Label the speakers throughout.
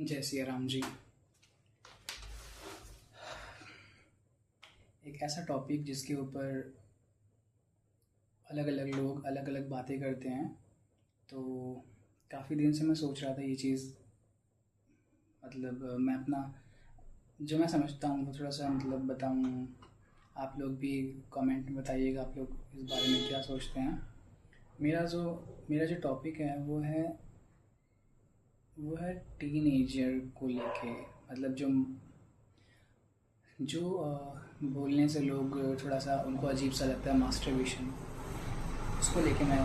Speaker 1: जय सिया राम जी। एक ऐसा टॉपिक जिसके ऊपर अलग अलग लोग अलग अलग बातें करते हैं। तो काफ़ी दिन से मैं सोच रहा था ये चीज़, मैं अपना जो मैं समझता हूँ वो थोड़ा सा बताऊँ। आप लोग भी कमेंट में बताइएगा आप लोग इस बारे में क्या सोचते हैं। मेरा जो मेरा जो टॉपिक है वो है टीनेजर को लेके। मतलब जो जो बोलने से लोग थोड़ा सा उनको अजीब सा लगता है, मास्टरबेशन। उसको लेके मैं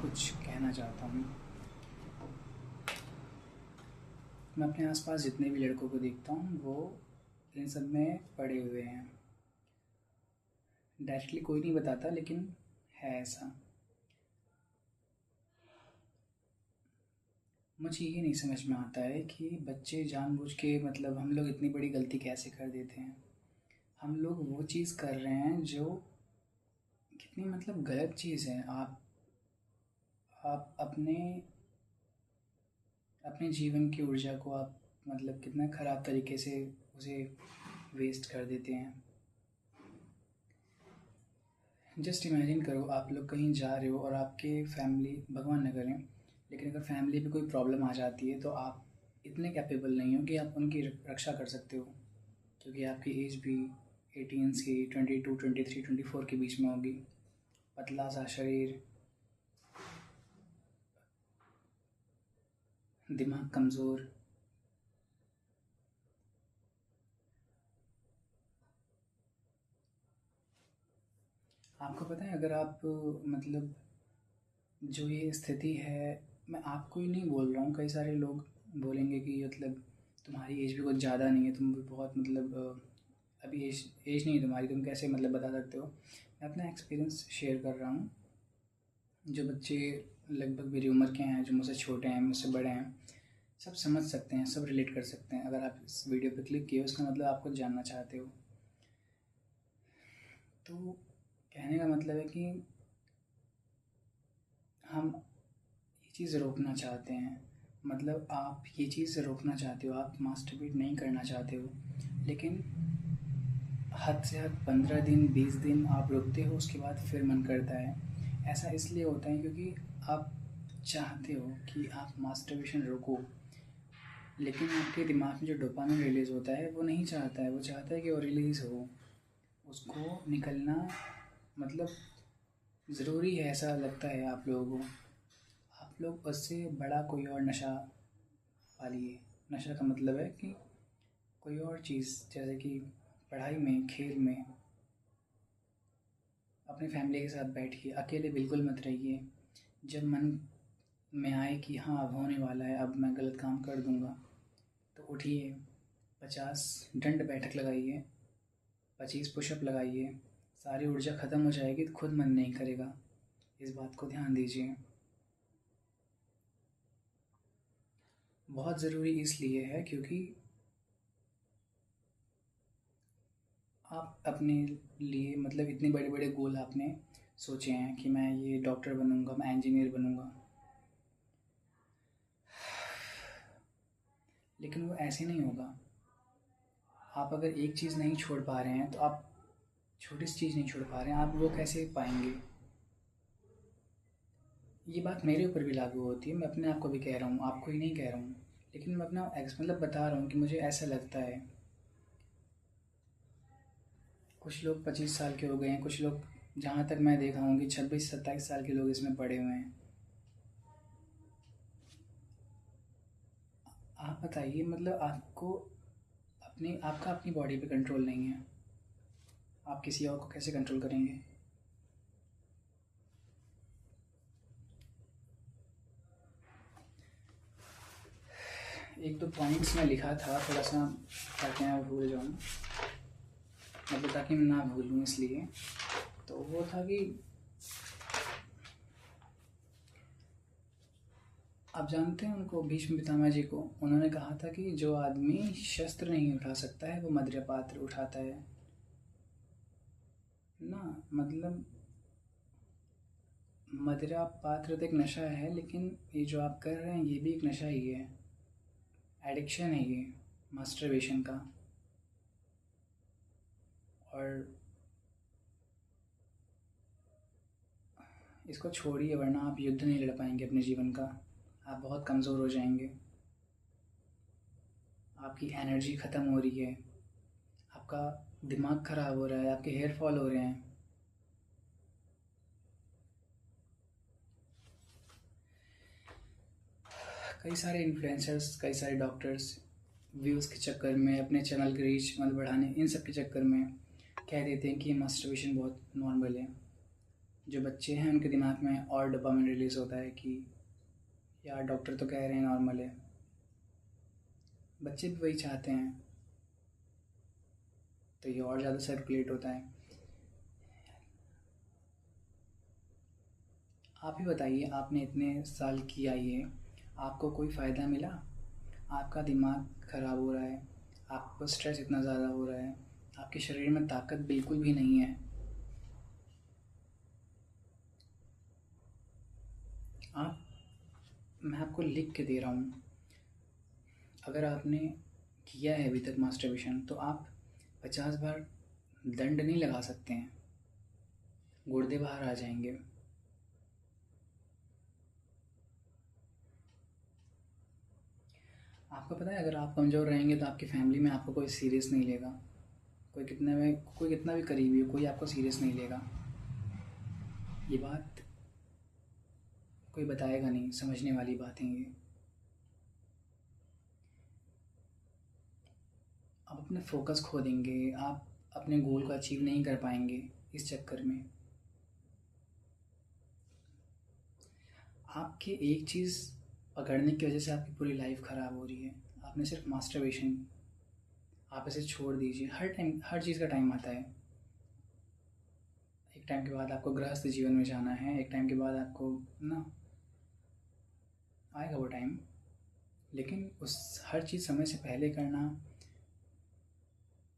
Speaker 1: कुछ कहना चाहता हूँ। मैं अपने आसपास जितने भी लड़कों को देखता हूँ वो इन सब में पड़े हुए हैं। डायरेक्टली कोई नहीं बताता लेकिन है ऐसा। मुझे ये नहीं समझ में आता है कि बच्चे जानबूझ के हम लोग इतनी बड़ी गलती कैसे कर देते हैं। हम लोग वो चीज़ कर रहे हैं जो कितनी गलत चीज़ है। आप अपने अपने जीवन की ऊर्जा को आप कितना ख़राब तरीके से उसे वेस्ट कर देते हैं। जस्ट इमेजिन करो, आप लोग कहीं जा रहे हो और आपके फैमिली, भगवान न करें, लेकिन अगर फैमिली पे कोई प्रॉब्लम आ जाती है तो आप इतने कैपेबल नहीं हो कि आप उनकी रक्षा कर सकते हो, क्योंकि आपकी एज भी 18 की 22 23 24 के बीच में होगी। पतला सा शरीर, दिमाग कमज़ोर। आपको पता है, अगर आप जो ये स्थिति है, मैं आपको ही नहीं बोल रहा हूँ, कई सारे लोग बोलेंगे कि तुम्हारी एज भी कुछ ज़्यादा नहीं है, तुम भी बहुत अभी एज एज नहीं है तुम्हारी, तुम कैसे बता सकते हो। मैं अपना एक्सपीरियंस शेयर कर रहा हूँ। जो बच्चे लगभग मेरी उम्र के हैं, जो मुझसे छोटे हैं, मुझसे बड़े हैं, सब समझ सकते हैं, सब रिलेट कर सकते हैं। अगर आप इस वीडियो पर क्लिक किए उसका आप कुछ जानना चाहते हो। तो कहने का मतलब है कि हम ये चीज़ रोकना चाहते हैं। आप ये चीज़ रोकना चाहते हो, आप मास्टरबेट नहीं करना चाहते हो, लेकिन हद से हद 15 दिन 20 दिन आप रुकते हो, उसके बाद फिर मन करता है। ऐसा इसलिए होता है क्योंकि आप चाहते हो कि आप मास्टरबेशन रोको, लेकिन आपके दिमाग में जो डोपामिन रिलीज़ होता है वो नहीं चाहता है। वो चाहता है कि वो रिलीज़ हो, उसको निकलना मतलब ज़रूरी है, ऐसा लगता है आप लोगों को। आप लोग उससे बड़ा कोई और नशा पा लिए। नशा का मतलब है कि कोई और चीज़, जैसे कि पढ़ाई में, खेल में। अपनी फैमिली के साथ बैठिए, अकेले बिल्कुल मत रहिए। जब मन में आए कि हाँ अब होने वाला है, अब मैं गलत काम कर दूँगा, तो उठिए, 50 दंड बैठक लगाइए, 25 पुशअप लगाइए। सारी ऊर्जा ख़त्म हो जाएगी तो खुद मन नहीं करेगा। इस बात को ध्यान दीजिए। बहुत ज़रूरी इसलिए है क्योंकि आप अपने लिए इतने बड़े बड़े गोल आपने सोचे हैं कि मैं ये डॉक्टर बनूंगा, मैं इंजीनियर बनूंगा, लेकिन वो ऐसे नहीं होगा। आप अगर एक चीज़ नहीं छोड़ पा रहे हैं तो आप छोटी सी चीज़ नहीं छोड़ पा रहे हैं, आप वो कैसे पाएंगे। ये बात मेरे ऊपर भी लागू होती है, मैं अपने आप को भी कह रहा हूँ, आपको ही नहीं कह रहा हूँ, लेकिन मैं अपना बता रहा हूँ कि मुझे ऐसा लगता है। कुछ लोग 25 साल के हो गए हैं, कुछ लोग, जहाँ तक मैं देखा हूँ कि 26 27 साल के लोग इसमें पड़े हुए हैं। आप बताइए, आपको आपका अपनी बॉडी पे कंट्रोल नहीं है, आप किसी और को कैसे कंट्रोल करेंगे। एक दो पॉइंट्स में लिखा था थोड़ा सा, ताकि मैं भूल जाऊँ, ताकि मैं ना भूलूँ इसलिए। तो वो था कि आप जानते हैं उनको, भीष्म पितामह जी को, उन्होंने कहा था कि जो आदमी शस्त्र नहीं उठा सकता है वो मध्य पात्र उठाता है ना। मदिरा पात्र तो एक नशा है, लेकिन ये जो आप कर रहे हैं ये भी एक नशा ही है। एडिक्शन है ये मास्टरबेशन का। और इसको छोड़िए, वरना आप युद्ध नहीं लड़ पाएंगे अपने जीवन का। आप बहुत कमज़ोर हो जाएंगे। आपकी एनर्जी ख़त्म हो रही है, आपका दिमाग ख़राब हो रहा है, आपके हेयर फॉल हो रहे हैं। कई सारे इन्फ्लुएंसर्स, कई सारे डॉक्टर्स व्यूज़ के चक्कर में, अपने चैनल की रीच मतलब बढ़ाने, इन सब के चक्कर में कह देते हैं कि मास्टरबेशन बहुत नॉर्मल है। जो बच्चे हैं उनके दिमाग में और डोपामिन रिलीज़ होता है कि यार डॉक्टर तो कह रहे हैं नॉर्मल है। बच्चे भी वही चाहते हैं, तो ये और ज़्यादा सर्कुलेट होता है। आप ही बताइए, आपने इतने साल किया ये, आपको कोई फ़ायदा मिला? आपका दिमाग ख़राब हो रहा है, आपको स्ट्रेस इतना ज़्यादा हो रहा है, आपके शरीर में ताकत बिल्कुल भी नहीं है। आप मैं आपको लिख के दे रहा हूँ, अगर आपने किया है अभी तक मास्टरबेशन तो आप 50 बार दंड नहीं लगा सकते हैं, गुर्दे बाहर आ जाएंगे। आपको पता है, अगर आप कमज़ोर रहेंगे तो आपकी फैमिली में आपको कोई सीरियस नहीं लेगा। कोई कितना भी करीबी हो, कोई आपको सीरियस नहीं लेगा। ये बात कोई बताएगा नहीं, समझने वाली बात है ये। आप अपना फोकस खो देंगे, आप अपने गोल को अचीव नहीं कर पाएंगे इस चक्कर में। आपकी एक चीज़ पकड़ने की वजह से आपकी पूरी लाइफ ख़राब हो रही है। आपने सिर्फ मास्टरबेशन, आप इसे छोड़ दीजिए। हर टाइम, हर चीज़ का टाइम आता है। एक टाइम के बाद आपको गृहस्थ जीवन में जाना है, एक टाइम के बाद आपको ना आएगा वो टाइम। लेकिन उस हर चीज़ समय से पहले करना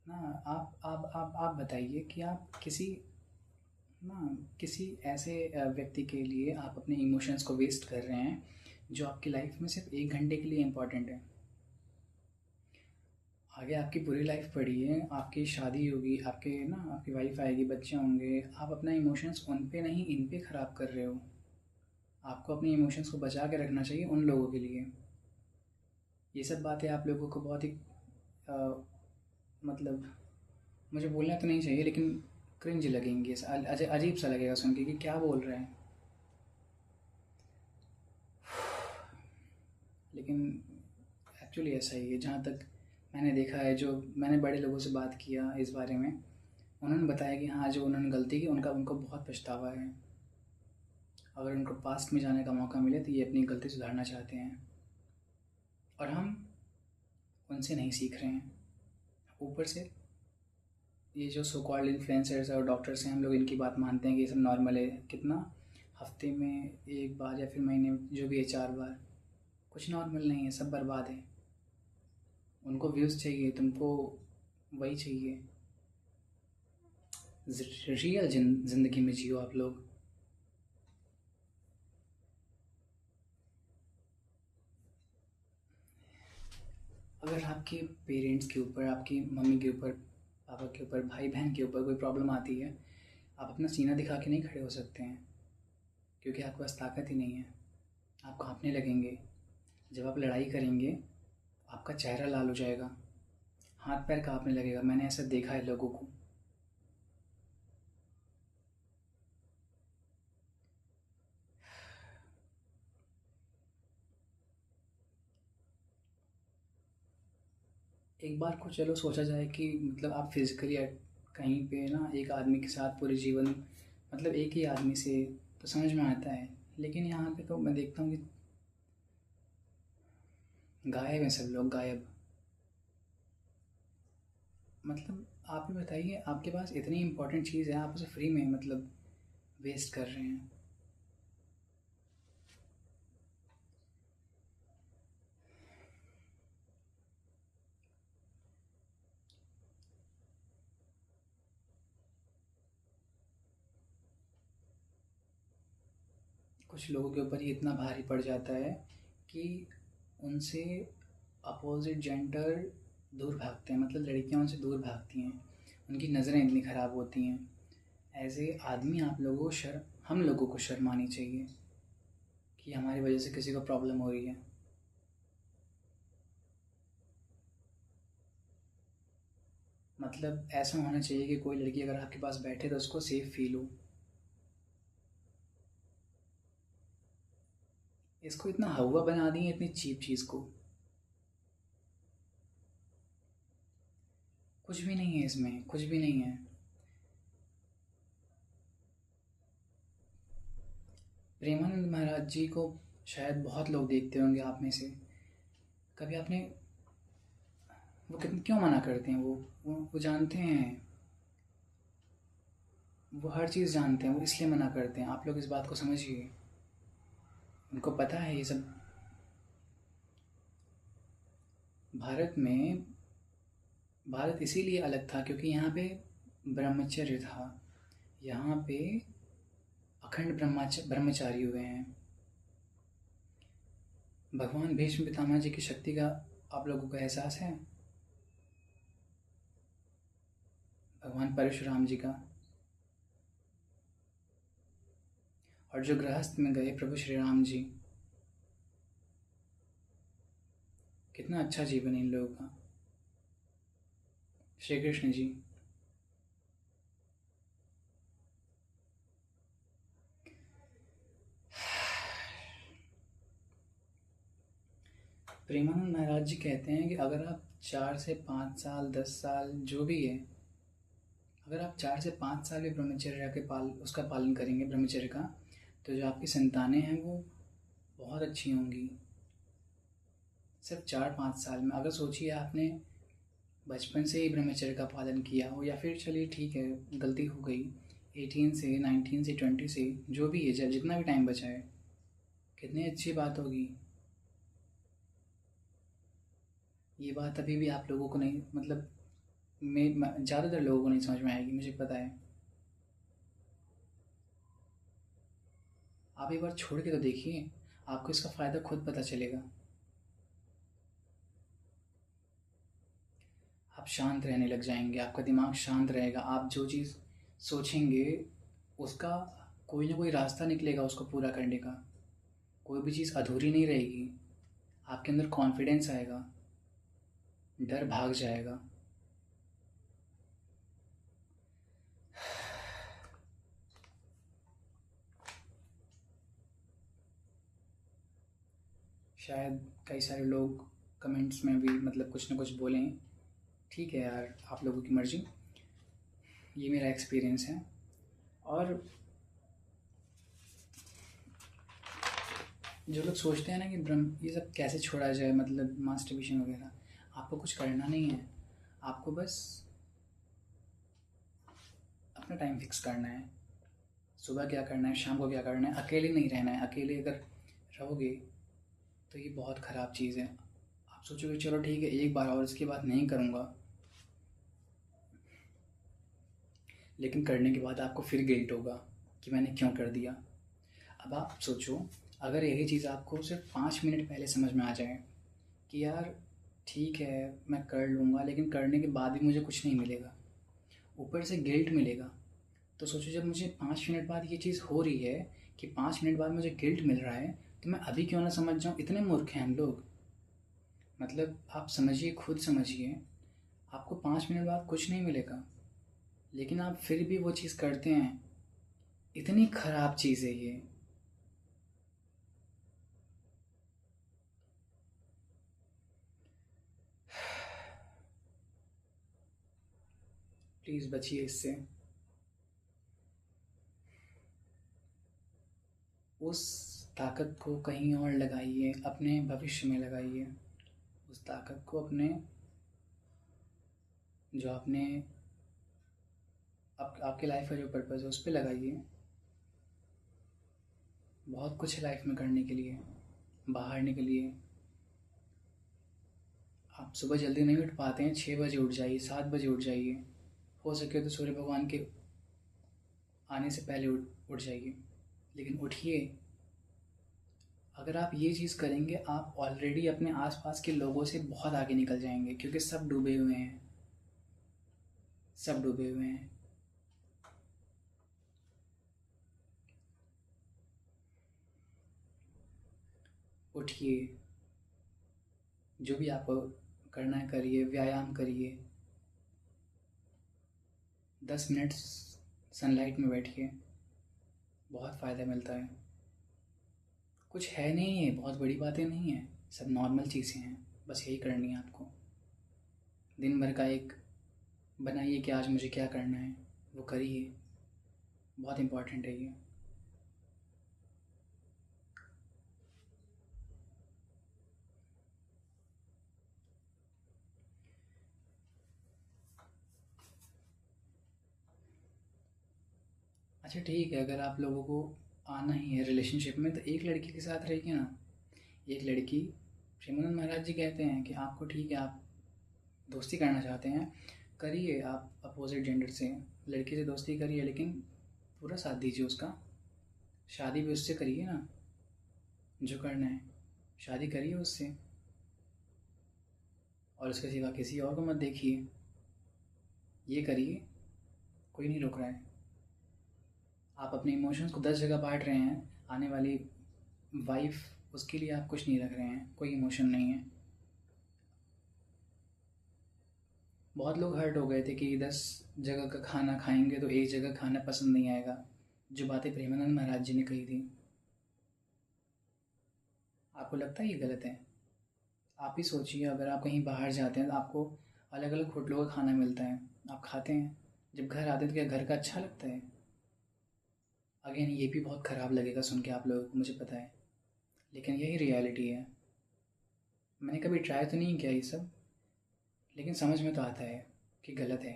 Speaker 1: ना। आप बताइए कि आप किसी ऐसे व्यक्ति के लिए आप अपने इमोशंस को वेस्ट कर रहे हैं जो आपकी लाइफ में सिर्फ 1 घंटे के लिए इम्पोर्टेंट है। आगे आपकी पूरी लाइफ पड़ी है, आपकी शादी होगी, आपकी वाइफ आएगी, बच्चे होंगे। आप अपना इमोशंस उन पे नहीं, इन पे ख़राब कर रहे हो। आपको अपने इमोशंस को बचा के रखना चाहिए उन लोगों के लिए। ये सब बातें आप लोगों को बहुत ही अ, मतलब मुझे बोलना तो नहीं चाहिए, लेकिन क्रिंज लगेंगे, अजीब सा लगेगा सुन के कि क्या बोल रहे हैं। लेकिन एक्चुअली ऐसा ही है। जहाँ तक मैंने देखा है, जो मैंने बड़े लोगों से बात किया इस बारे में, उन्होंने बताया कि हाँ, जो उन्होंने गलती की उनका उनको बहुत पछतावा है। अगर उनको पास्ट में जाने का मौका मिले तो ये अपनी गलती सुधारना चाहते हैं, और हम उनसे नहीं सीख रहे हैं। ऊपर से ये जो सो कॉल्ड इन्फ्लुएंसर्स और डॉक्टर्स हैं, हम लोग इनकी बात मानते हैं कि ये सब नॉर्मल है। कितना, हफ्ते में 1 बार या फिर महीने में जो भी है 4 बार, कुछ नॉर्मल नहीं है, सब बर्बाद है। उनको व्यूज़ चाहिए, तुमको वही चाहिए। रियल ज़िंदगी में जियो आप लोग। अगर आपके पेरेंट्स के ऊपर, आपकी मम्मी के ऊपर, पापा के ऊपर, भाई बहन के ऊपर कोई प्रॉब्लम आती है, आप अपना सीना दिखा के नहीं खड़े हो सकते हैं, क्योंकि आपके पास ताकत ही नहीं है। आप काँपने लगेंगे। जब आप लड़ाई करेंगे आपका चेहरा लाल हो जाएगा, हाथ पैर काँपने लगेगा। मैंने ऐसा देखा है लोगों को। एक बार को चलो सोचा जाए कि मतलब आप फिज़िकली कहीं पे ना एक आदमी के साथ पूरे जीवन, मतलब एक ही आदमी से, तो समझ में आता है। लेकिन यहाँ पे तो मैं देखता हूँ कि गायब हैं सब लोग, गायब। मतलब आप ही बताइए, आपके पास इतनी इम्पोर्टेंट चीज़ है, आप उसे फ्री में मतलब वेस्ट कर रहे हैं। कुछ लोगों के ऊपर ये इतना भारी पड़ जाता है कि उनसे अपोज़िट जेंडर दूर भागते हैं, मतलब लड़कियां उनसे दूर भागती हैं, उनकी नज़रें इतनी ख़राब होती हैं। एज़ ए आदमी आप लोगों को हम लोगों को शर्म आनी चाहिए कि हमारी वजह से किसी को प्रॉब्लम हो रही है। मतलब ऐसा होना चाहिए कि कोई लड़की अगर आपके पास बैठे तो उसको सेफ़ फ़ील हो। इसको इतना हवा बना दिए इतनी चीप चीज़ को। कुछ भी नहीं है इसमें, कुछ भी नहीं है। प्रेमानंद महाराज जी को शायद बहुत लोग देखते होंगे आप में से। कभी आपने वो कितने क्यों मना करते हैं? वो जानते हैं, वो हर चीज़ जानते हैं, वो इसलिए मना करते हैं। आप लोग इस बात को समझिए, उनको पता है ये सब। भारत में भारत इसीलिए अलग था क्योंकि यहाँ पे ब्रह्मचर्य था। यहाँ पे अखंड ब्रह्मचारी हुए हैं। भगवान भीष्म पितामह जी की शक्ति का आप लोगों को एहसास है? भगवान परशुराम जी का। और जो गृहस्थ में गए प्रभु श्री राम जी, कितना अच्छा जीवन है इन लोगों का। श्री कृष्ण जी। प्रेमानंद महाराज जी कहते हैं कि अगर आप 4 से 5 साल 10 साल जो भी है, अगर आप 4 से 5 साल भी ब्रह्मचर्य के उसका पालन करेंगे ब्रह्मचर्य का, तो जो आपकी संतानें हैं वो बहुत अच्छी होंगी। सिर्फ 4-5 साल में। अगर सोचिए आपने बचपन से ही ब्रह्मचर्य का पालन किया हो, या फिर चलिए ठीक है गलती हो गई 18 से 19 से 20 से जो भी है, जितना भी टाइम बचा है, कितनी अच्छी बात होगी। ये बात अभी भी आप लोगों को नहीं, मतलब मैं ज़्यादातर लोगों को नहीं समझ में आएगी, मुझे पता है। आप एक बार छोड़ के तो देखिए, आपको इसका फ़ायदा खुद पता चलेगा। आप शांत रहने लग जाएंगे, आपका दिमाग शांत रहेगा। आप जो चीज़ सोचेंगे उसका कोई ना कोई रास्ता निकलेगा उसको पूरा करने का। कोई भी चीज़ अधूरी नहीं रहेगी। आपके अंदर कॉन्फिडेंस आएगा, डर भाग जाएगा। शायद कई सारे लोग कमेंट्स में भी मतलब कुछ ना कुछ बोलें। ठीक है यार, आप लोगों की मर्ज़ी। ये मेरा एक्सपीरियंस है। और जो लोग सोचते हैं ना कि ब्रह्म ये सब कैसे छोड़ा जाए, मतलब मास्टरबेशन वगैरह, आपको कुछ करना नहीं है। आपको बस अपना टाइम फिक्स करना है। सुबह क्या करना है, शाम को क्या करना है। अकेले नहीं रहना है। अकेले अगर रहोगे तो ये बहुत ख़राब चीज़ है। आप सोचोगे चलो ठीक है एक बार और इसके बाद नहीं करूँगा, लेकिन करने के बाद आपको फिर गिल्ट होगा कि मैंने क्यों कर दिया। अब आप सोचो, अगर यही चीज़ आपको सिर्फ 5 मिनट पहले समझ में आ जाए कि यार ठीक है मैं कर लूँगा, लेकिन करने के बाद भी मुझे कुछ नहीं मिलेगा, ऊपर से गिल्ट मिलेगा। तो सोचो जब मुझे 5 मिनट बाद ये चीज़ हो रही है कि 5 मिनट बाद मुझे गिल्ट मिल रहा है, तो मैं अभी क्यों ना समझ जाऊँ। इतने मूर्ख हैं हम लोग। मतलब आप समझिए, खुद समझिए, आपको 5 मिनट बाद कुछ नहीं मिलेगा, लेकिन आप फिर भी वो चीज़ करते हैं। इतनी ख़राब चीज़ है ये। प्लीज़ बचिए इससे। उस ताकत को कहीं और लगाइए, अपने भविष्य में लगाइए। उस ताकत को अपने जो आपने आपके लाइफ का जो पर्पज़ है उस पे लगाइए। बहुत कुछ है लाइफ में करने के लिए, बाहर निकलिए। आप सुबह जल्दी नहीं उठ पाते हैं, 6 बजे उठ जाइए, 7 बजे उठ जाइए। हो सके तो सूर्य भगवान के आने से पहले उठ उठ जाइए, लेकिन उठिए। अगर आप ये चीज़ करेंगे, आप ऑलरेडी अपने आसपास के लोगों से बहुत आगे निकल जाएंगे, क्योंकि सब डूबे हुए हैं, सब डूबे हुए हैं। उठिए, जो भी आपको करना है करिए, व्यायाम करिए, 10 मिनट सनलाइट में बैठिए, बहुत फ़ायदा मिलता है। कुछ है नहीं है, बहुत बड़ी बातें नहीं हैं, सब नॉर्मल चीज़ें हैं, बस यही करनी है आपको। दिन भर का एक बनाइए कि आज मुझे क्या करना है, वो करिए, बहुत इम्पोर्टेंट है ये। अच्छा ठीक है, अगर आप लोगों को आना ही है रिलेशनशिप में, तो एक लड़की के साथ रहिए ना। एक लड़की, प्रेमानंद महाराज जी कहते हैं कि आपको ठीक है, आप दोस्ती करना चाहते हैं, करिए, आप अपोजिट जेंडर से लड़की से दोस्ती करिए, लेकिन पूरा साथ दीजिए उसका। शादी भी उससे करिए ना, जो करना है शादी करिए उससे, और उसके सिवा किसी और को मत देखिए। ये करिए, कोई नहीं रोक रहा है। आप अपने इमोशंस को 10 जगह बांट रहे हैं, आने वाली वाइफ उसके लिए आप कुछ नहीं रख रहे हैं, कोई इमोशन नहीं है। बहुत लोग हर्ट हो गए थे कि 10 जगह का खाना खाएंगे तो एक जगह खाना पसंद नहीं आएगा, जो बातें प्रेमानंद महाराज जी ने कही थी। आपको लगता है ये गलत है? आप ही सोचिए, अगर आप कहीं बाहर जाते हैं तो आपको अलग अलग होटलों का खाना मिलता है, आप खाते हैं, जब घर आते हैं तो क्या घर का अच्छा लगता है? अगेन ये भी बहुत ख़राब लगेगा सुन के आप लोगों को, मुझे पता है, लेकिन यही रियलिटी है। मैंने कभी ट्राई तो नहीं किया ये सब, लेकिन समझ में तो आता है कि गलत है।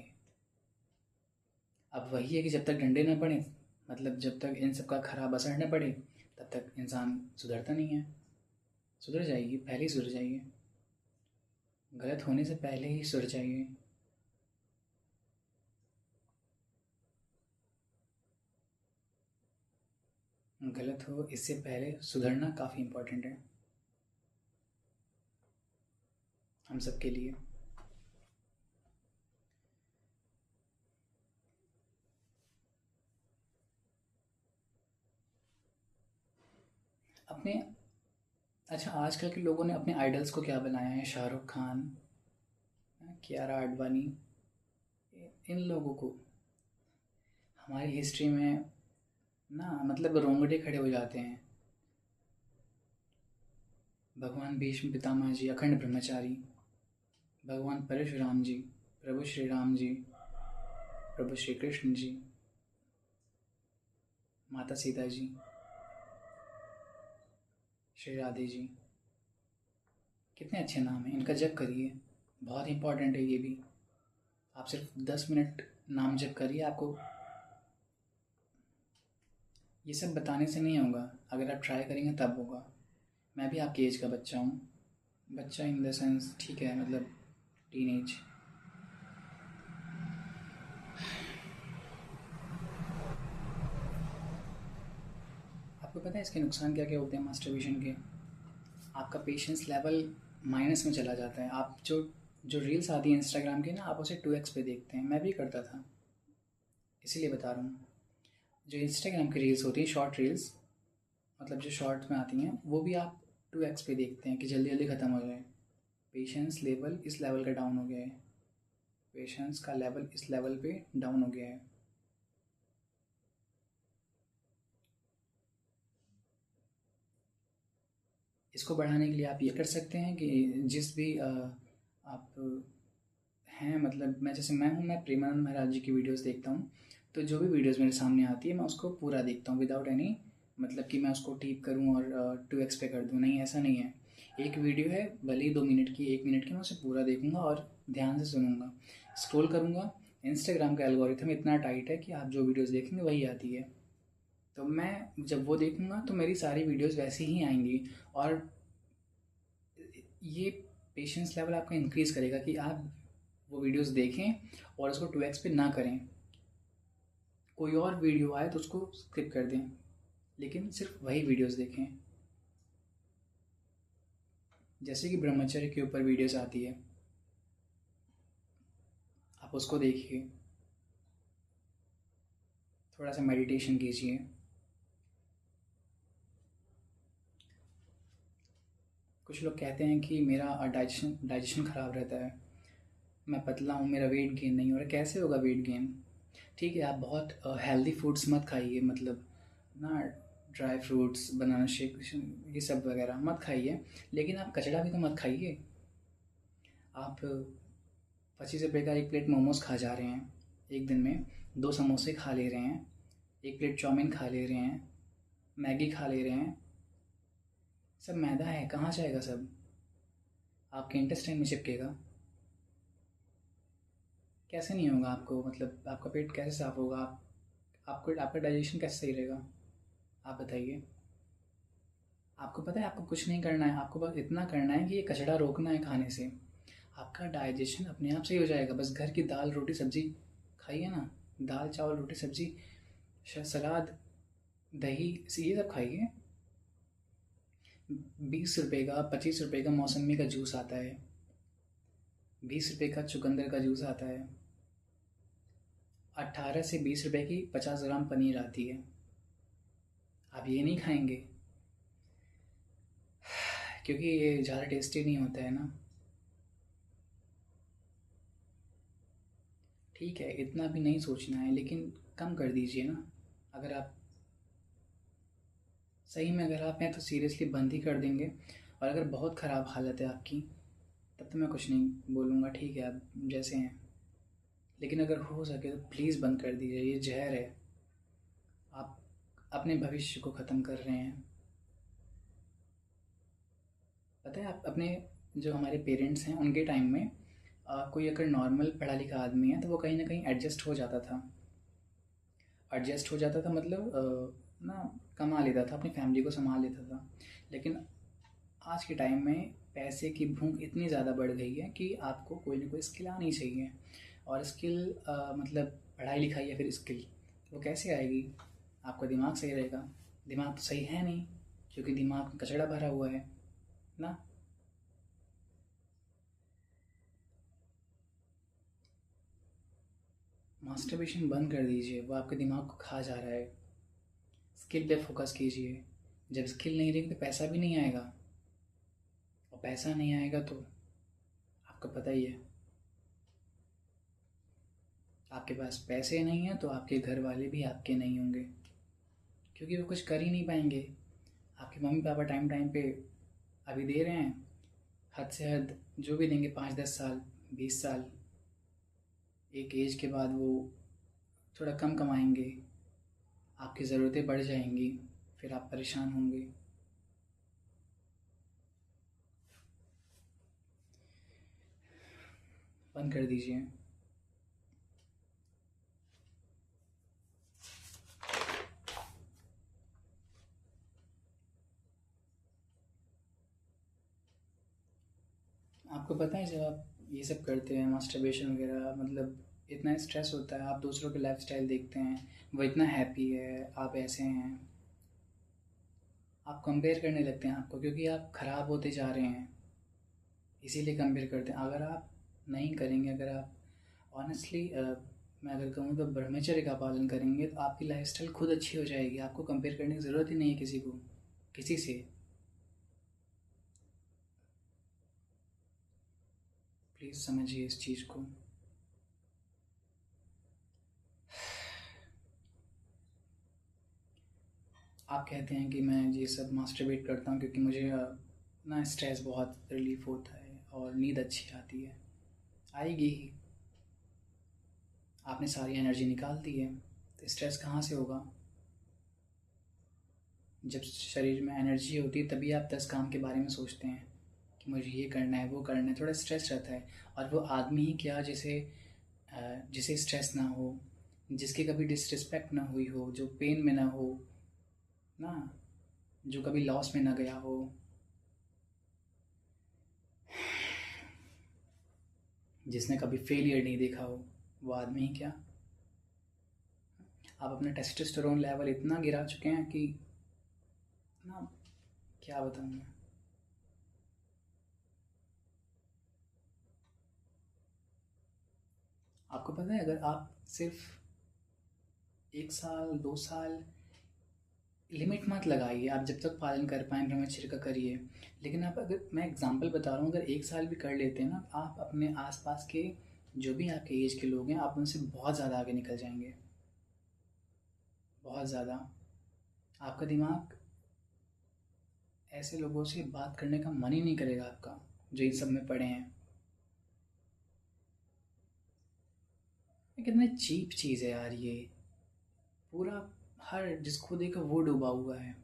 Speaker 1: अब वही है कि जब तक डंडे न पड़े, मतलब जब तक इन सब का ख़राब असर न पड़े, तब तक इंसान सुधरता नहीं है। सुधर जाइए, पहले ही सुधर जाइए, गलत होने से पहले ही सुधर जाइए। गलत हो इससे पहले सुधरना काफ़ी इम्पोर्टेंट है हम सब के लिए। अपने अच्छा, आजकल के लोगों ने अपने आइडल्स को क्या बनाया है? शाहरुख खान, कियारा आडवाणी, इन लोगों को। हमारी हिस्ट्री में ना, मतलब रोंगटे खड़े हो जाते हैं। भगवान भीष्म पितामह जी अखंड ब्रह्मचारी, भगवान परशुराम जी, प्रभु श्री राम जी, प्रभु श्री कृष्ण जी, माता सीता जी, श्री राधे जी, कितने अच्छे नाम हैं, इनका जप करिए, बहुत इंपॉर्टेंट है ये भी। आप सिर्फ 10 मिनट नाम जप करिए, आपको ये सब बताने से नहीं होगा, अगर आप ट्राई करेंगे तब होगा। मैं भी आपकी एज का बच्चा हूँ, बच्चा इन द सेंस ठीक है, मतलब टीनेज। आपको पता है इसके नुकसान क्या क्या होते हैं मास्टरबेशन के? आपका पेशेंस लेवल माइनस में चला जाता है। आप जो जो रील्स आती हैं इंस्टाग्राम की ना, आप उसे 2x पे देखते हैं, मैं भी करता था, इसीलिए बता रहा हूँ। जो इंस्टाग्राम की रील्स होती हैं, शॉर्ट रील्स, मतलब जो शॉर्ट में आती हैं, वो भी आप 2x पे देखते हैं कि जल्दी जल्दी ख़त्म हो जाए। पेशेंस लेवल इस लेवल का डाउन हो गया है, पेशेंस का लेवल इस लेवल पे डाउन हो गया है। इसको बढ़ाने के लिए आप ये कर सकते हैं कि जिस भी आप हैं, मतलब मैं प्रेमानंद महाराज जी की वीडियोस देखता हूँ, तो जो भी वीडियोस मेरे सामने आती है मैं उसको पूरा देखता हूँ विदाउट एनी, मतलब कि मैं उसको टीप करूँ और 2x पे कर दूँ, नहीं, ऐसा नहीं है। एक वीडियो है, भले ही 2 मिनट की, 1 मिनट की, मैं उसे पूरा देखूँगा और ध्यान से सुनूँगा, स्क्रॉल करूँगा। इंस्टाग्राम का एल्गोरिथम इतना टाइट है कि आप जो वीडियोज़ देखेंगे वही आती है, तो मैं जब वो देखूँगा तो मेरी सारी वीडियोज़ वैसी ही आएंगी, और ये पेशेंस लेवल आपका इंक्रीज़ करेगा कि आप वो वीडियोस देखें और उसको 2x पे ना करें। कोई और वीडियो आए तो उसको स्किप कर दें, लेकिन सिर्फ वही वीडियोस देखें। जैसे कि ब्रह्मचर्य के ऊपर वीडियोस आती है, आप उसको देखिए, थोड़ा सा मेडिटेशन कीजिए। कुछ लोग कहते हैं कि मेरा डाइजेशन ख़राब रहता है, मैं पतला हूँ, मेरा वेट गेन नहीं हो रहा। कैसे होगा वेट गेन? ठीक है, आप बहुत हेल्दी फूड्स मत खाइए, मतलब ना, ड्राई फ्रूट्स, बनाना शेक, ये सब वगैरह मत खाइए, लेकिन आप कचड़ा भी तो मत खाइए। आप 25 रुपये का एक प्लेट मोमोज खा जा रहे हैं, एक दिन में 2 समोसे खा ले रहे हैं, एक प्लेट चाउमीन खा ले रहे हैं, मैगी खा ले रहे हैं, सब मैदा है, कहाँ जाएगा सब? आपके इंटेस्टाइन में चिपकेगा। कैसे नहीं होगा आपको, मतलब आपका पेट कैसे साफ होगा? आपको आपका डाइजेशन कैसे सही रहेगा? आप बताइए। आपको पता है आपको कुछ नहीं करना है, आपको बस इतना करना है कि ये कचरा रोकना है खाने से। आपका डाइजेशन अपने आप सही हो जाएगा। बस घर की दाल रोटी सब्जी खाइए ना, दाल चावल रोटी सब्जी, सलाद, दही, ये सब खाइए। 20 रुपये का, 25 रुपये का मौसमी का जूस आता है, 20 रुपये का चुकंदर का जूस आता है, 18 से 20 रुपये की 50 ग्राम पनीर आती है। आप ये नहीं खाएंगे क्योंकि ये ज़्यादा टेस्टी नहीं होता है ना। ठीक है, इतना भी नहीं सोचना है, लेकिन कम कर दीजिए ना। अगर आप सही में अगर आप हैं तो सीरियसली बंद ही कर देंगे। और अगर बहुत ख़राब हालत है आपकी, तब तो मैं कुछ नहीं बोलूँगा, ठीक है आप जैसे हैं। लेकिन अगर हो सके तो प्लीज़ बंद कर दीजिए, ये जहर है। आप अपने भविष्य को ख़त्म कर रहे हैं। पता है, आप अपने, जो हमारे पेरेंट्स हैं उनके टाइम में कोई अगर नॉर्मल पढ़ा लिखा आदमी है तो वो कहीं ना कहीं एडजस्ट हो जाता था। एडजस्ट हो जाता था मतलब ना, कमा लेता था, अपनी फैमिली को संभाल लेता था। लेकिन आज के टाइम में पैसे की भूख इतनी ज़्यादा बढ़ गई है कि आपको कोई ना कोई स्किल आनी चाहिए। और स्किल मतलब पढ़ाई लिखाई या फिर स्किल, वो कैसे आएगी? आपका दिमाग सही रहेगा। दिमाग तो सही है नहीं, क्योंकि दिमाग में कचड़ा भरा हुआ है ना। मास्टरबेशन बंद कर दीजिए, वो आपके दिमाग को खा जा रहा है। स्किल पे फोकस कीजिए। जब स्किल नहीं रहेगी तो पैसा भी नहीं आएगा, और पैसा नहीं आएगा तो आपको पता ही है, आपके पास पैसे नहीं हैं तो आपके घर वाले भी आपके नहीं होंगे, क्योंकि वो कुछ कर ही नहीं पाएंगे। आपके मम्मी पापा टाइम टाइम पे अभी दे रहे हैं, हद से हद जो भी देंगे 5-10 साल, 20 साल, एक एज के बाद वो थोड़ा कम कमाएंगे, आपकी ज़रूरतें बढ़ जाएंगी, फिर आप परेशान होंगे। बंद कर दीजिए। आपको पता है जब आप ये सब करते हैं, मास्टरबेशन वगैरह, मतलब इतना स्ट्रेस होता है, आप दूसरों के लाइफस्टाइल देखते हैं, वो इतना हैप्पी है, आप ऐसे हैं, आप कंपेयर करने लगते हैं आपको, क्योंकि आप ख़राब होते जा रहे हैं, इसीलिए कंपेयर करते हैं। अगर आप नहीं करेंगे, अगर आप ऑनेस्टली, मैं अगर कहूँ तो ब्रह्मचर्य का पालन करेंगे, तो आपकी लाइफस्टाइल खुद अच्छी हो जाएगी। आपको कंपेयर करने की ज़रूरत ही नहीं है किसी को, किसी से। प्लीज़ समझिए इस चीज़ को। आप कहते हैं कि मैं ये सब मास्टरबेट करता हूँ क्योंकि मुझे ना स्ट्रेस बहुत रिलीफ होता है और नींद अच्छी आती है। आएगी ही, आपने सारी एनर्जी निकाल दी है, तो स्ट्रेस कहाँ से होगा? जब शरीर में एनर्जी होती है तभी आप 10 काम के बारे में सोचते हैं कि मुझे ये करना है, वो करना है, थोड़ा स्ट्रेस रहता है। और वो आदमी ही क्या, जिसे स्ट्रेस ना हो, जिसकी कभी डिसरिस्पेक्ट ना हुई हो, जो पेन में ना हो ना, जो कभी लॉस में ना गया हो, जिसने कभी फेलियर नहीं देखा हो, वो आदमी ही क्या। आप अपना टेस्टोस्टेरोन लेवल इतना गिरा चुके हैं कि ना, क्या बताऊँ मैं। आपको पता है, अगर आप सिर्फ 1 साल 2 साल, लिमिट मत लगाइए, आप जब तक पालन कर पाएँ ब्रह्मचर्य का करिए। लेकिन आप, अगर मैं एग्जांपल बता रहा हूँ, अगर 1 साल भी कर लेते हैं ना, आप अपने आसपास के जो भी आपके एज के लोग हैं, आप उनसे बहुत ज़्यादा आगे निकल जाएंगे, बहुत ज़्यादा। आपका दिमाग ऐसे लोगों से बात करने का मन ही नहीं करेगा आपका, जो इन सब में पड़े हैं। ये कितने चीप चीज़ है यार ये। पूरा हर जिसको देखो वो डूबा हुआ है।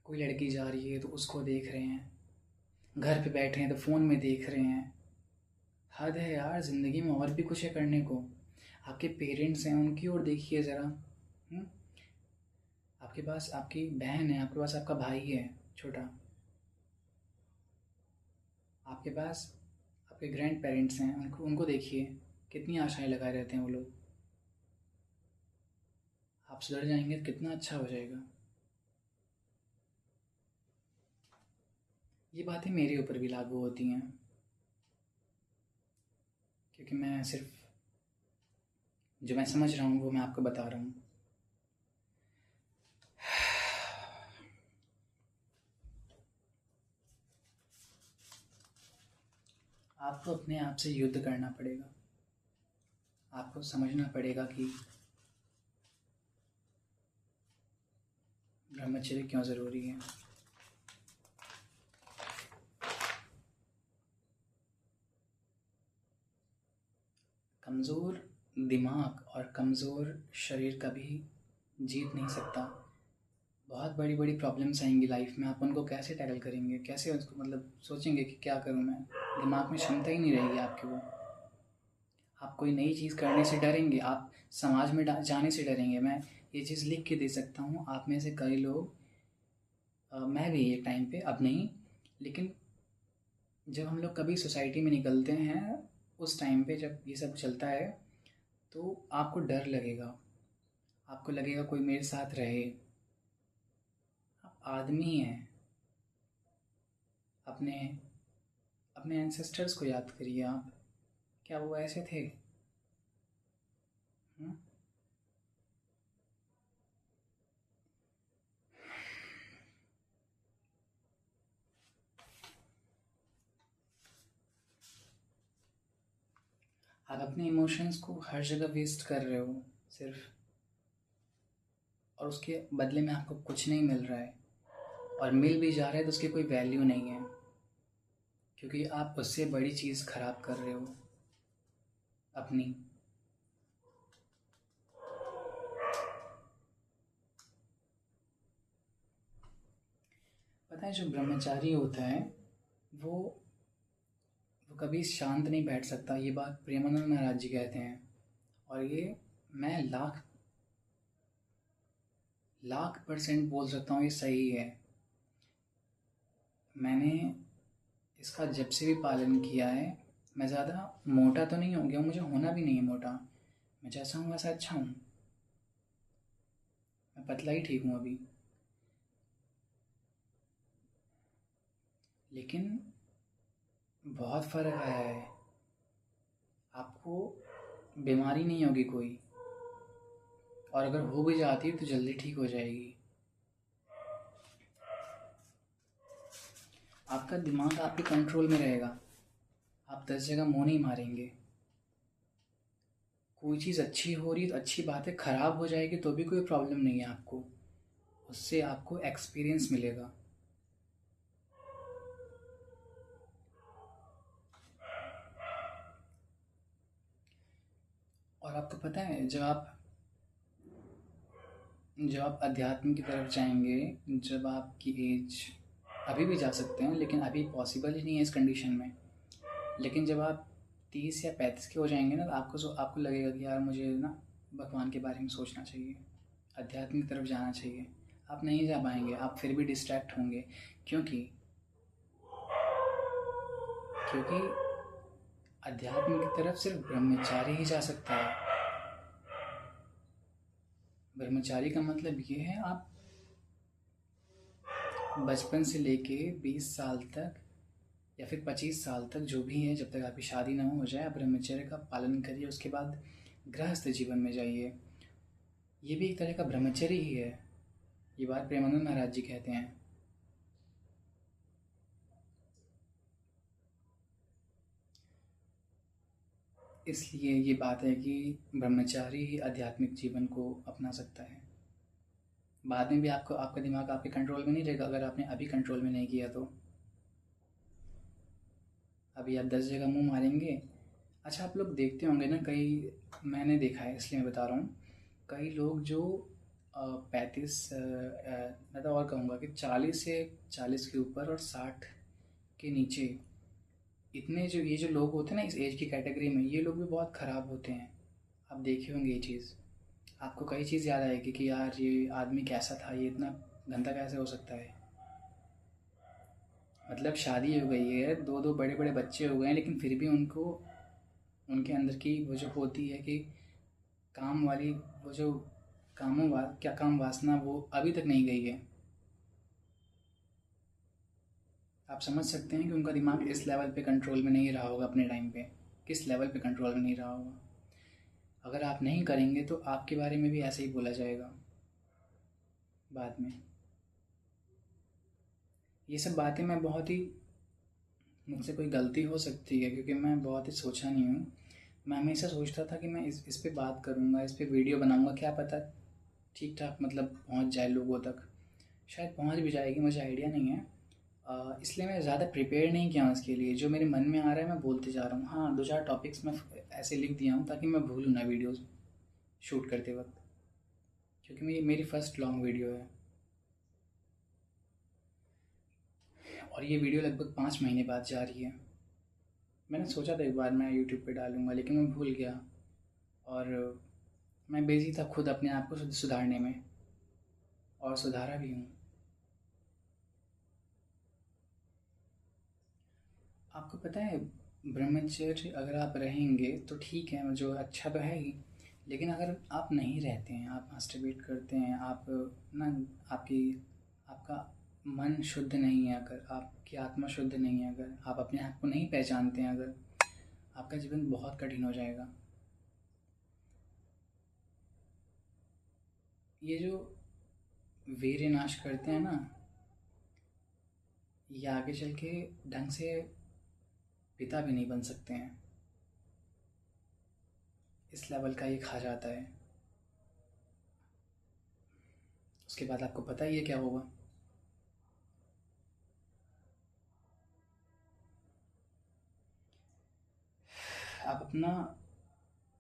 Speaker 1: कोई लड़की जा रही है तो उसको देख रहे हैं, घर पे बैठे हैं तो फ़ोन में देख रहे हैं। हद है यार, ज़िंदगी में और भी कुछ है करने को। आपके पेरेंट्स हैं, उनकी ओर देखिए ज़रा। आपके पास आपकी बहन है, आपके पास आपका भाई है छोटा, आपके पास आपके ग्रैंड पेरेंट्स हैं, उनको उनको देखिए, कितनी आशाएं लगाए रहते हैं वो लोग। आप सुधर जाएंगे तो कितना अच्छा हो जाएगा। ये बातें मेरे ऊपर भी लागू होती हैं, क्योंकि मैं सिर्फ जो मैं समझ रहा हूँ वो मैं आपको बता रहा हूँ। आपको अपने आप से युद्ध करना पड़ेगा। आपको समझना पड़ेगा कि ब्रह्मचर्य क्यों ज़रूरी है। कमज़ोर दिमाग और कमज़ोर शरीर कभी जीत नहीं सकता। बहुत बड़ी बड़ी प्रॉब्लम्स आएंगी लाइफ में, आप उनको कैसे टैकल करेंगे, कैसे उसको मतलब सोचेंगे कि क्या करूँ मैं। दिमाग में क्षमता ही नहीं रहेगी आपकी वो। आप कोई नई चीज़ करने से डरेंगे, आप समाज में जाने से डरेंगे। मैं ये चीज़ लिख के दे सकता हूँ, आप में से कई लोग, मैं भी एक टाइम पे, अब नहीं, लेकिन जब हम लोग कभी सोसाइटी में निकलते हैं, उस टाइम पे जब ये सब चलता है, तो आपको डर लगेगा। आपको लगेगा कोई मेरे साथ रहे। आप आदमी हैं। अपने अपने एंसेस्टर्स को याद करिए आप, क्या वो ऐसे थे? हुँ? आप अपने इमोशंस को हर जगह वेस्ट कर रहे हो सिर्फ, और उसके बदले में आपको कुछ नहीं मिल रहा है, और मिल भी जा रहा है तो उसकी कोई वैल्यू नहीं है, क्योंकि आप उससे बड़ी चीज़ खराब कर रहे हो अपनी। पता है, जो ब्रह्मचारी होता है वो वो कभी शांत नहीं बैठ सकता। ये बात प्रेमानंद महाराज जी कहते हैं, और ये मैं लाख लाख परसेंट बोल सकता हूँ ये सही है। मैंने इसका जब से भी पालन किया है। मैं ज़्यादा मोटा तो नहीं हो गया हूँ, मुझे होना भी नहीं है मोटा। मैं जैसा हूँ वैसा अच्छा हूँ। मैं पतला ही ठीक हूँ अभी। लेकिन बहुत फ़र्क आया है। आपको बीमारी नहीं होगी कोई, और अगर हो भी जाती है तो जल्दी ठीक हो जाएगी। आपका दिमाग आपके कंट्रोल में रहेगा। आप 10 जगह मुँह नहीं मारेंगे। कोई चीज़ अच्छी हो रही है तो अच्छी बात है, ख़राब हो जाएगी तो भी कोई प्रॉब्लम नहीं है आपको। उससे आपको एक्सपीरियंस मिलेगा। और आपको पता है, जब आप अध्यात्म की तरफ जाएंगे, जब आपकी एज, अभी भी जा सकते हैं लेकिन अभी पॉसिबल ही नहीं है इस कंडीशन में, लेकिन जब आप 30 या 35 के हो जाएंगे ना, तो आपको लगेगा कि यार मुझे ना भगवान के बारे में सोचना चाहिए, अध्यात्म की तरफ जाना चाहिए। आप नहीं जा पाएंगे, आप फिर भी डिस्ट्रैक्ट होंगे। क्योंकि क्योंकि अध्यात्म की तरफ सिर्फ ब्रह्मचारी ही जा सकता है। ब्रह्मचारी का मतलब ये है, आप बचपन से लेके 20 साल तक या फिर 25 साल तक, जो भी है, जब तक आपकी शादी ना हो जाए, आप ब्रह्मचर्य का पालन करिए। उसके बाद गृहस्थ जीवन में जाइए। ये भी एक तरह का ब्रह्मचर्य ही है। ये बात प्रेमानंद महाराज जी कहते हैं। इसलिए ये बात है कि ब्रह्मचारी ही आध्यात्मिक जीवन को अपना सकता है। बाद में भी आपको, आपका दिमाग आपके कंट्रोल में नहीं रहेगा अगर आपने अभी कंट्रोल में नहीं किया तो। अभी आप 10 जगह मुंह मारेंगे। अच्छा, आप लोग देखते होंगे ना, कई, मैंने देखा है इसलिए मैं बता रहा हूँ, कई लोग जो 35, मैं तो और कहूँगा कि 40 के ऊपर और 60 के नीचे, इतने जो ये जो लोग होते हैं ना इस एज की कैटेगरी में, ये लोग भी बहुत ख़राब होते हैं। आप देखे होंगे ये चीज़। आपको कई चीज़ याद आएगी कि यार ये आदमी कैसा था, ये इतना गंदा कैसे हो सकता है। मतलब शादी हो गई है, दो दो बड़े बड़े बच्चे हो गए हैं, लेकिन फिर भी उनको, उनके अंदर की वो जो होती है कि काम वाली, वो जो क्या काम वासना, वो अभी तक नहीं गई है। आप समझ सकते हैं कि उनका दिमाग इस लेवल पे कंट्रोल में नहीं रहा होगा अपने टाइम पे, किस लेवल पे कंट्रोल में नहीं रहा होगा। अगर आप नहीं करेंगे तो आपके बारे में भी ऐसे ही बोला जाएगा बाद में। ये सब बातें मैं बहुत ही, मुझसे कोई गलती हो सकती है क्योंकि मैं बहुत ही सोचा नहीं हूँ। मैं हमेशा सोचता था कि मैं इस पे बात करूँगा, इस पे वीडियो बनाऊँगा, क्या पता ठीक ठाक मतलब पहुँच जाए लोगों तक। शायद पहुँच भी जाएगी, मुझे आइडिया नहीं है। इसलिए मैं ज़्यादा प्रिपेयर नहीं किया हूँ इसके लिए। जो मेरे मन में आ रहा है मैं बोलते जा रहा हूँ। हाँ, 2-4 टॉपिक्स मैं ऐसे लिख दिया हूँ ताकि मैं भूलूँ ना वीडियोज़ शूट करते वक्त, क्योंकि मेरी मेरी फर्स्ट लॉन्ग वीडियो है। और ये वीडियो लगभग 5 महीने बाद जा रही है। मैंने सोचा था एक बार मैं यूट्यूब पे डालूँगा, लेकिन मैं भूल गया। और मैं बिज़ी था खुद अपने आप को सुधारने में, और सुधारा भी हूँ। आपको पता है, ब्रह्मचर्य अगर आप रहेंगे तो ठीक है, जो अच्छा तो है ही। लेकिन अगर आप नहीं रहते हैं, आप मास्टरबेट करते हैं, आप ना, आपकी, आपका मन शुद्ध नहीं है, अगर आपकी आत्मा शुद्ध नहीं है, अगर आप अपने आप को नहीं पहचानते हैं, अगर, आपका जीवन बहुत कठिन हो जाएगा। ये जो वीर्य नाश करते हैं ना, ये आगे चल के ढंग से पिता भी नहीं बन सकते हैं। इस लेवल का ये खा जाता है। उसके बाद आपको पता ही है क्या होगा। आप अपना,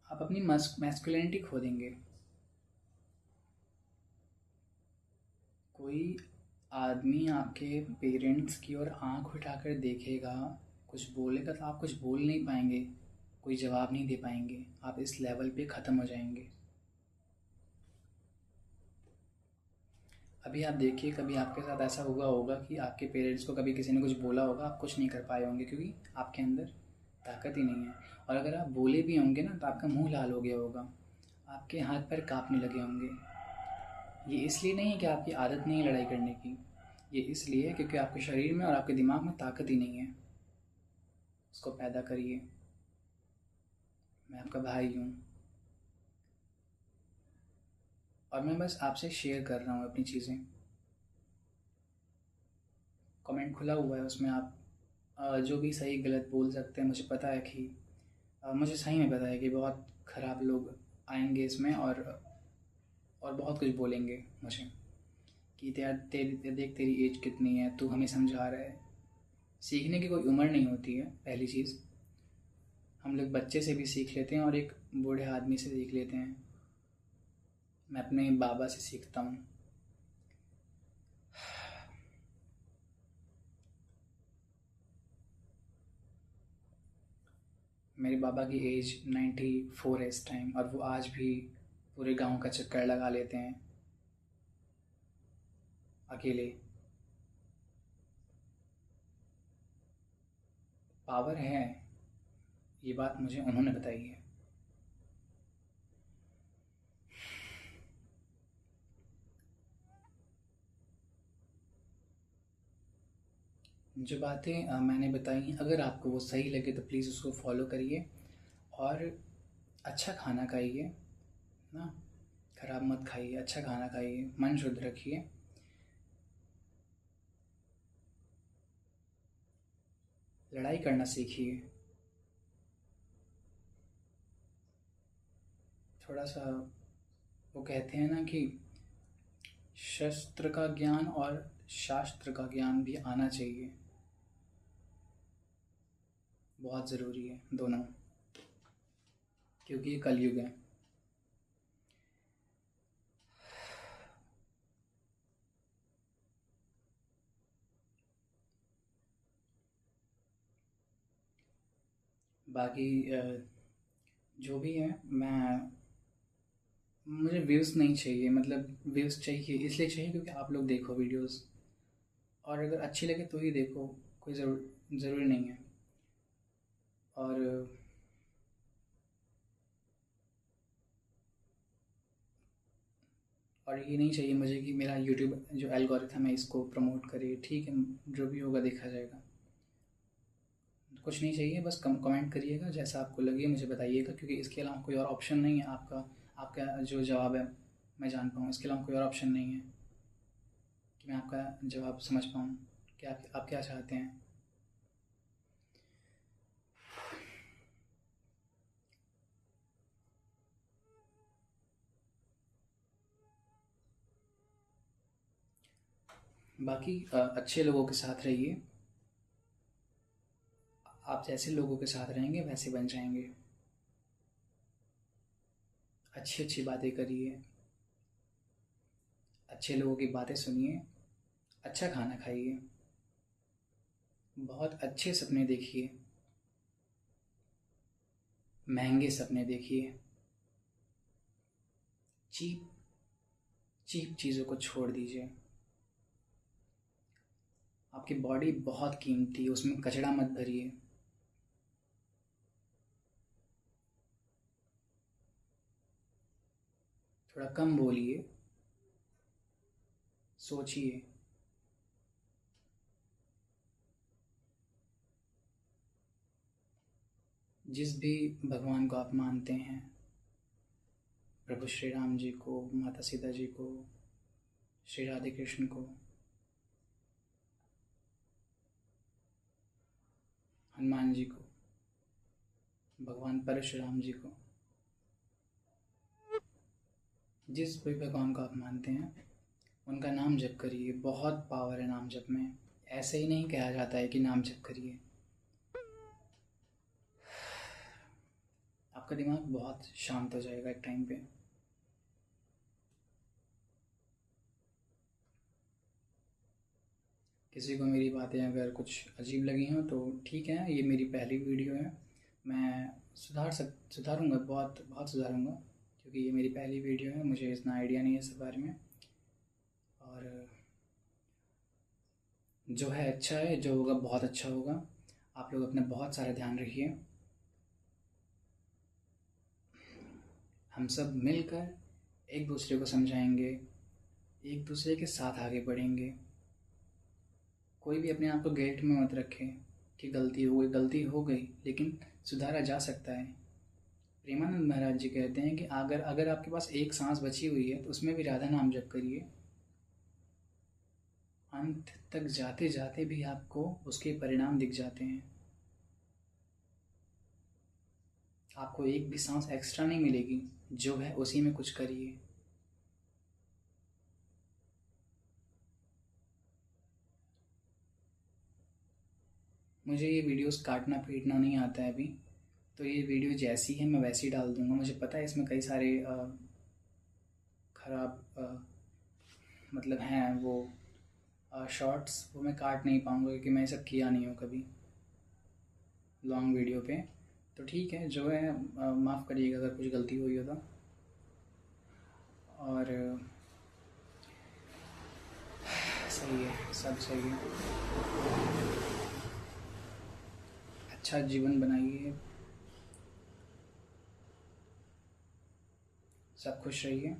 Speaker 1: आप अपनी मैस्कुलिनिटी खो देंगे। कोई आदमी आपके पेरेंट्स की ओर आंख उठाकर देखेगा, कुछ बोलेगा तो आप कुछ बोल नहीं पाएंगे, कोई जवाब नहीं दे पाएंगे। आप इस लेवल पे ख़त्म हो जाएंगे। अभी आप देखिए, कभी आपके साथ ऐसा हुआ होगा कि आपके पेरेंट्स को कभी किसी ने कुछ बोला होगा, आप कुछ नहीं कर पाए होंगे क्योंकि आपके अंदर ताकत ही नहीं है। और अगर आप बोले भी होंगे ना तो आपका मुंह लाल हो गया होगा, आपके हाथ पैर कांपने लगे होंगे। ये इसलिए नहीं है कि आपकी आदत नहीं है लड़ाई करने की, ये इसलिए है क्योंकि आपके शरीर में और आपके दिमाग में ताकत ही नहीं है। उसको पैदा करिए। मैं आपका भाई हूँ, और मैं बस आपसे शेयर कर रहा हूँ अपनी चीज़ें। कमेंट खुला हुआ है, उसमें आप जो भी सही गलत बोल सकते हैं। मुझे पता है कि मुझे सही में पता है कि बहुत ख़राब लोग आएंगे इसमें, और बहुत कुछ बोलेंगे मुझे कि यार तेरी देख, तेरी एज कितनी है, तू हमें समझा रहा है। सीखने की कोई उम्र नहीं होती है, पहली चीज़। हम लोग बच्चे से भी सीख लेते हैं और एक बूढ़े आदमी से सीख लेते हैं। मैं अपने बाबा से सीखता हूँ। मेरे बाबा की एज 94 है इस टाइम, और वो आज भी पूरे गांव का चक्कर लगा लेते हैं अकेले। पावर है, ये बात मुझे उन्होंने बताई है। जो बातें मैंने बताई, अगर आपको वो सही लगे तो प्लीज़ उसको फॉलो करिए और अच्छा खाना खाइए ना, खराब मत खाइए, अच्छा खाना खाइए, मन शुद्ध रखिए। लड़ाई करना सीखिए। थोड़ा सा वो कहते हैं ना कि शस्त्र का ज्ञान और शास्त्र का ज्ञान भी आना चाहिए, बहुत ज़रूरी है दोनों, क्योंकि ये कलयुग है। बाकी जो भी है, मुझे व्यूज़ नहीं चाहिए, मतलब व्यूज़ चाहिए इसलिए चाहिए क्योंकि आप लोग देखो वीडियोस, और अगर अच्छी लगे तो ही देखो, कोई ज़रूरी नहीं है। और और ये नहीं चाहिए मुझे कि मेरा यूट्यूब जो एल्गोरिथम है इसको प्रमोट करे, ठीक है, जो भी होगा देखा जाएगा। कुछ नहीं चाहिए, बस कमेंट करिएगा, जैसा आपको लगे मुझे बताइएगा, क्योंकि इसके अलावा कोई और ऑप्शन नहीं है। आपका आपका जो जवाब है मैं जान पाऊँ, इसके अलावा कोई और ऑप्शन नहीं है कि मैं आपका जवाब समझ पाऊँ कि आप क्या चाहते हैं। बाकी अच्छे लोगों के साथ रहिए। आप जैसे लोगों के साथ रहेंगे वैसे बन जाएंगे। अच्छी अच्छी बातें करिए, अच्छे लोगों की बातें सुनिए, अच्छा खाना खाइए, बहुत अच्छे सपने देखिए, महंगे सपने देखिए, चीप चीप चीज़ों को छोड़ दीजिए। आपकी बॉडी बहुत कीमती है, उसमें कचरा मत भरिए। थोड़ा कम बोलिए, सोचिए। जिस भी भगवान को आप मानते हैं, प्रभु श्री राम जी को, माता सीता जी को, श्री राधे कृष्ण को, हनुमान जी को, भगवान परशुराम जी को, जिस भी भगवान को आप मानते हैं उनका नाम जप करिए। बहुत पावर है नाम जप में। ऐसे ही नहीं कहा जाता है कि नाम जप करिए। आपका दिमाग बहुत शांत हो जाएगा एक टाइम पे। किसी को मेरी बातें अगर कुछ अजीब लगी हों तो ठीक है, ये मेरी पहली वीडियो है। मैं सुधारूँगा, बहुत बहुत सुधारूँगा, क्योंकि ये मेरी पहली वीडियो है, मुझे इतना आइडिया नहीं है इस बारे में। और जो है अच्छा है, जो होगा बहुत अच्छा होगा। आप लोग अपना बहुत सारा ध्यान रखिए। हम सब मिलकर एक दूसरे को समझाएंगे, एक दूसरे के साथ आगे बढ़ेंगे। कोई भी अपने आप को गिल्ट में मत रखे कि गलती हो गई, लेकिन सुधारा जा सकता है। प्रेमानंद महाराज जी कहते हैं कि अगर अगर आपके पास एक सांस बची हुई है तो उसमें भी राधा नाम जप करिए। अंत तक जाते जाते भी आपको उसके परिणाम दिख जाते हैं। आपको एक भी सांस एक्स्ट्रा नहीं मिलेगी, जो है उसी में कुछ करिए। मुझे ये वीडियोस काटना पीटना नहीं आता है अभी, तो ये वीडियो जैसी है मैं वैसी डाल दूंगा। मुझे पता है इसमें कई सारे खराब मतलब हैं वो शॉर्ट्स, वो मैं काट नहीं पाऊँगा क्योंकि मैं ये सब किया नहीं हूँ कभी लॉन्ग वीडियो पे। तो ठीक है, जो है माफ़ करिएगा अगर कुछ गलती हुई हो तो। और सही है, सब सही है। अच्छा जीवन बनाइए, सब खुश रहिए।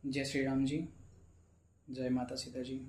Speaker 1: जय श्री राम जी, जय माता सीता जी।